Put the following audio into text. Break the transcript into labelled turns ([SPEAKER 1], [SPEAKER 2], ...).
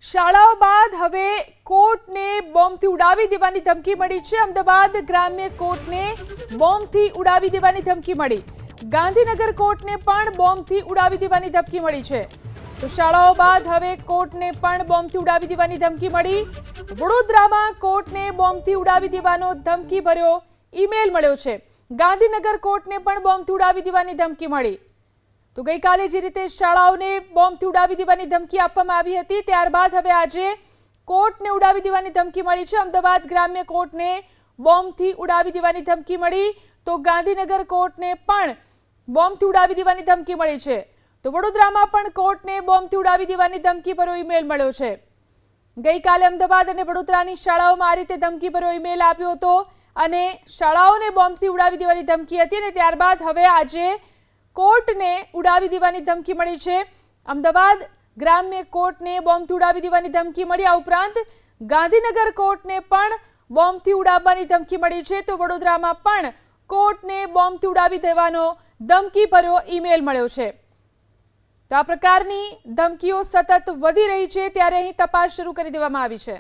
[SPEAKER 1] શાળાઓ બાદ હવે કોર્ટને બોમ્બથી ઉડાવી દેવાની ધમકી મળી છે। અમદાવાદ ગ્રામ્ય કોર્ટને બોમ્બથી ઉડાવી દેવાની ધમકી મળી। ગાંધીનગર કોર્ટને પણ બોમ્બથી ઉડાવી દેવાની ધમકી મળી છે। તો શાળાઓ બાદ હવે કોર્ટને પણ બોમ્બથી ઉડાવી દેવાની ધમકી મળી। વડોદરામાં કોર્ટને બોમ્બથી ઉડાવી દેવાનો ધમકી ભર્યો ઈમેલ મળ્યો છે। ગાંધીનગર કોર્ટને પણ બોમ્બથી ઉડાવી દેવાની ધમકી મળી। તો ગઈકાલે જે રીતે શાળાઓને બોમ્બથી ઉડાવી દેવાની ધમકી આપવામાં આવી હતી, ત્યારબાદ હવે આજે કોર્ટને ઉડાવી દેવાની ધમકી મળી છે। અમદાવાદ ગ્રામ્ય કોર્ટને બોમ્બથી ઉડાવી દેવાની ધમકી મળી, તો ગાંધીનગર કોર્ટને પણ બોમ્બથી ઉડાવી દેવાની ધમકી મળી છે। તો વડોદરામાં પણ કોર્ટને બોમ્બથી ઉડાવી દેવાની ધમકી ભર્યો ઈમેલ મળ્યો છે। ગઈકાલે અમદાવાદ અને વડોદરાની શાળાઓમાં આ રીતે ધમકી ભર્યો ઈમેલ આવ્યો હતો અને શાળાઓને બોમ્બથી ઉડાવી દેવાની ધમકી હતી, અને ત્યારબાદ હવે આજે કોર્ટને ઉડાવી દેવાની ધમકી મળી છે। અમદાવાદ ગ્રામ્ય કોર્ટને બોમ્બથી ઉડાવી દેવાની ધમકી મળી। આ ઉપરાંત ગાંધીનગર કોર્ટને પણ બોમ્બથી ઉડાવવાની ધમકી મળી છે। તો વડોદરામાં પણ કોર્ટને બોમ્બથી ઉડાવી દેવાનો ધમકી ભર્યો ઈમેલ મળ્યો છે। તો આ પ્રકારની ધમકીઓ સતત વધી રહી છે, ત્યારે અહીં તપાસ શરૂ કરી દેવામાં આવી છે।